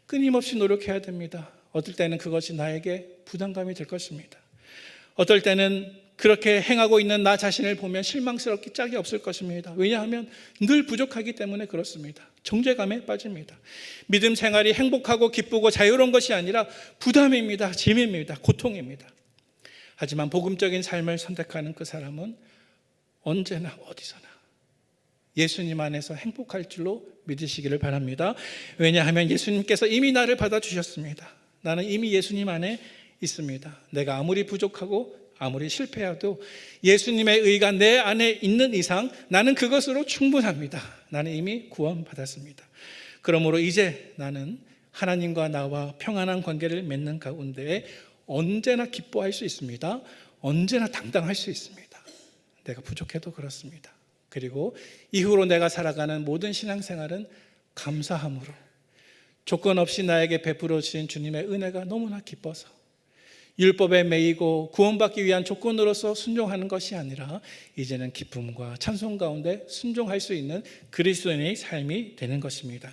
끊임없이 노력해야 됩니다. 어떨 때는 그것이 나에게 부담감이 될 것입니다. 어떨 때는 그렇게 행하고 있는 나 자신을 보면 실망스럽기 짝이 없을 것입니다. 왜냐하면 늘 부족하기 때문에 그렇습니다. 정죄감에 빠집니다. 믿음 생활이 행복하고 기쁘고 자유로운 것이 아니라 부담입니다. 짐입니다. 고통입니다. 하지만 복음적인 삶을 선택하는 그 사람은 언제나 어디서나 예수님 안에서 행복할 줄로 믿으시기를 바랍니다. 왜냐하면 예수님께서 이미 나를 받아주셨습니다. 나는 이미 예수님 안에 있습니다. 내가 아무리 부족하고 아무리 실패해도 예수님의 의가 내 안에 있는 이상 나는 그것으로 충분합니다. 나는 이미 구원받았습니다. 그러므로 이제 나는 하나님과 나와 평안한 관계를 맺는 가운데 언제나 기뻐할 수 있습니다. 언제나 당당할 수 있습니다. 내가 부족해도 그렇습니다. 그리고 이후로 내가 살아가는 모든 신앙생활은 감사함으로 조건 없이 나에게 베풀어 주신 주님의 은혜가 너무나 기뻐서 율법에 매이고 구원받기 위한 조건으로서 순종하는 것이 아니라 이제는 기쁨과 찬송 가운데 순종할 수 있는 그리스도인의 삶이 되는 것입니다.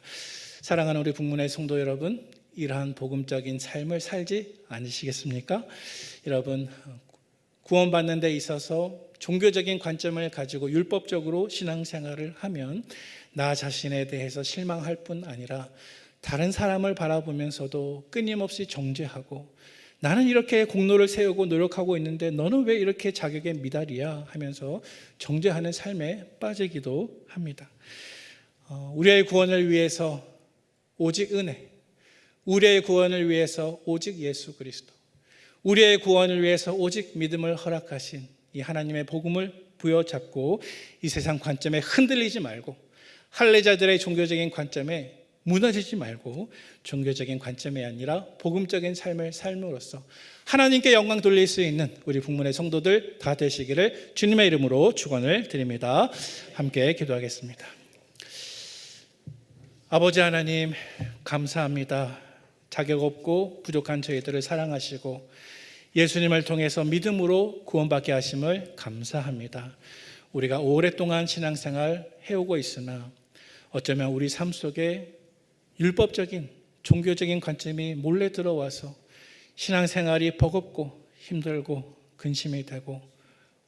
사랑하는 우리 북문의 성도 여러분, 이러한 복음적인 삶을 살지 않으시겠습니까? 여러분, 구원받는 데 있어서 종교적인 관점을 가지고 율법적으로 신앙생활을 하면 나 자신에 대해서 실망할 뿐 아니라 다른 사람을 바라보면서도 끊임없이 정죄하고 나는 이렇게 공로를 세우고 노력하고 있는데 너는 왜 이렇게 자격에 미달이야 하면서 정죄하는 삶에 빠지기도 합니다. 우리의 구원을 위해서 오직 은혜, 우리의 구원을 위해서 오직 예수 그리스도, 우리의 구원을 위해서 오직 믿음을 허락하신 이 하나님의 복음을 부여잡고 이 세상 관점에 흔들리지 말고 할례자들의 종교적인 관점에 무너지지 말고 종교적인 관점이 아니라 복음적인 삶을 삶으로써 하나님께 영광 돌릴 수 있는 우리 북문의 성도들 다 되시기를 주님의 이름으로 축원을 드립니다. 함께 기도하겠습니다. 아버지 하나님, 감사합니다. 자격 없고 부족한 저희들을 사랑하시고 예수님을 통해서 믿음으로 구원받게 하심을 감사합니다. 우리가 오랫동안 신앙생활 해오고 있으나 어쩌면 우리 삶 속에 율법적인 종교적인 관점이 몰래 들어와서 신앙생활이 버겁고 힘들고 근심이 되고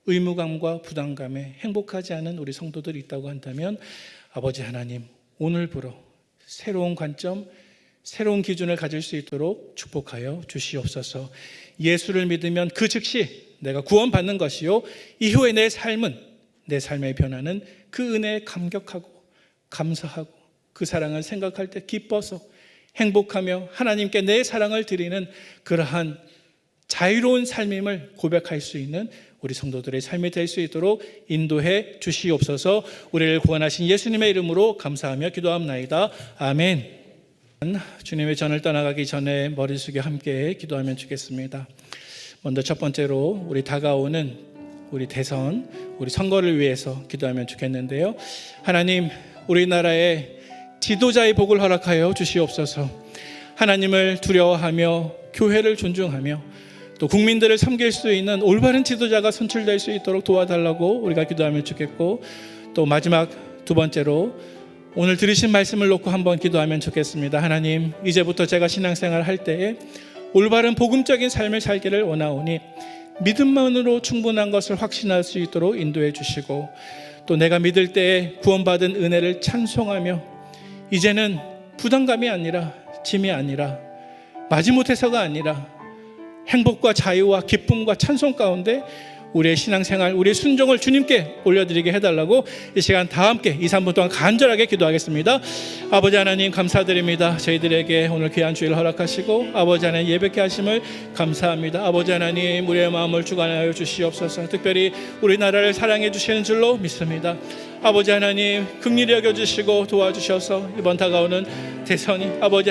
의무감과 부담감에 행복하지 않은 우리 성도들이 있다고 한다면 아버지 하나님, 오늘부로 새로운 관점, 새로운 기준을 가질 수 있도록 축복하여 주시옵소서. 예수를 믿으면 그 즉시 내가 구원받는 것이요, 이후에 내 삶은, 내 삶의 변화는 그 은혜에 감격하고 감사하고 그 사랑을 생각할 때 기뻐서 행복하며 하나님께 내 사랑을 드리는 그러한 자유로운 삶임을 고백할 수 있는 우리 성도들의 삶이 될 수 있도록 인도해 주시옵소서. 우리를 구원하신 예수님의 이름으로 감사하며 기도합나이다. 아멘. 주님의 전을 떠나가기 전에 머리 숙여 함께 기도하면 좋겠습니다. 먼저 첫 번째로 우리 다가오는 우리 대선, 우리 선거를 위해서 기도하면 좋겠는데요. 하나님, 우리나라에 지도자의 복을 허락하여 주시옵소서. 하나님을 두려워하며 교회를 존중하며 또 국민들을 섬길 수 있는 올바른 지도자가 선출될 수 있도록 도와달라고 우리가 기도하면 좋겠고, 또 마지막 두 번째로 오늘 들으신 말씀을 놓고 한번 기도하면 좋겠습니다. 하나님, 이제부터 제가 신앙생활을 할 때에 올바른 복음적인 삶을 살기를 원하오니 믿음만으로 충분한 것을 확신할 수 있도록 인도해 주시고, 또 내가 믿을 때에 구원받은 은혜를 찬송하며 이제는 부담감이 아니라 짐이 아니라 마지못해서가 아니라 행복과 자유와 기쁨과 찬송 가운데 우리의 신앙생활, 우리의 순종을 주님께 올려드리게 해달라고 이 시간 다 함께 2, 3분 동안 간절하게 기도하겠습니다. 아버지 하나님, 감사드립니다. 저희들에게 오늘 귀한 주일을 허락하시고 아버지 하나님 예배케 하심을 감사합니다. 아버지 하나님, 우리의 마음을 주관하여 주시옵소서. 특별히 우리나라를 사랑해 주시는 줄로 믿습니다. 아버지 하나님, 긍휼히 여겨주시고 도와주셔서 이번 다가오는 대선이 아버지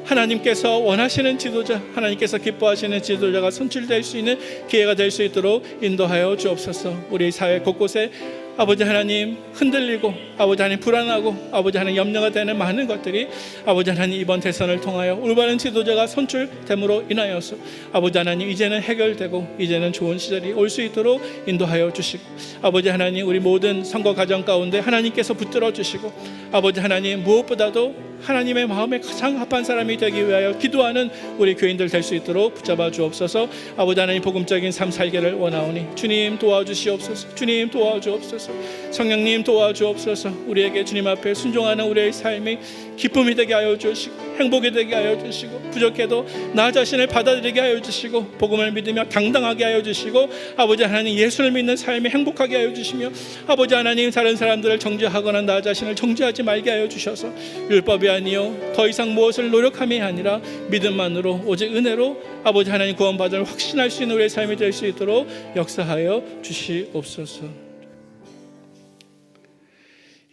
하나님께서 원하시는 지도자, 하나님께서 기뻐하시는 지도자가 선출될 수 있는 기회가 될 수 있도록 인도하여 주옵소서. 우리 사회 곳곳에 아버지 하나님 흔들리고 아버지 하나님 불안하고 아버지 하나님 염려가 되는 많은 것들이 아버지 하나님 이번 대선을 통하여 올바른 지도자가 선출됨으로 인하여서 아버지 하나님 이제는 해결되고 이제는 좋은 시절이 올 수 있도록 인도하여 주시고, 아버지 하나님 우리 모든 선거 과정 가운데 하나님께서 붙들어 주시고, 아버지 하나님 무엇보다도 하나님의 마음에 가장 합한 사람이 되기 위하여 기도하는 우리 교인들 될 수 있도록 붙잡아 주옵소서. 아버지 하나님 복음적인 삶 살기를 원하오니 주님 도와주시옵소서. 주님 도와주옵소서. 성령님 도와주옵소서. 우리에게 주님 앞에 순종하는 우리의 삶이 기쁨이 되게 하여 주시고 행복이 되게 하여 주시고, 부족해도 나 자신을 받아들이게 하여 주시고 복음을 믿으며 당당하게 하여 주시고, 아버지 하나님 예수를 믿는 삶이 행복하게 하여 주시며, 아버지 하나님 다른 사람들을 정죄하거나 나 자신을 정죄하지 말게 하여 주셔서 율법이 아니요 더 이상 무엇을 노력함이 아니라 믿음만으로 오직 은혜로 아버지 하나님 구원받을 확신할 수 있는 우리의 삶이 될 수 있도록 역사하여 주시옵소서.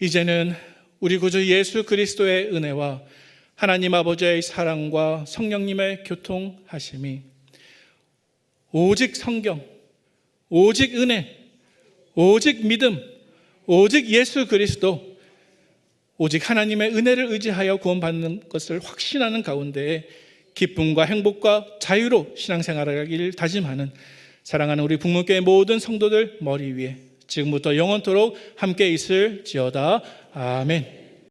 이제는 우리 구주 예수 그리스도의 은혜와 하나님 아버지의 사랑과 성령님의 교통하심이 오직 성경, 오직 은혜, 오직 믿음, 오직 예수 그리스도, 오직 하나님의 은혜를 의지하여 구원받는 것을 확신하는 가운데에 기쁨과 행복과 자유로 신앙생활을 하기를 다짐하는 사랑하는 우리 북문교회 모든 성도들 머리 위에 지금부터 영원토록 함께 있을지어다. 아멘.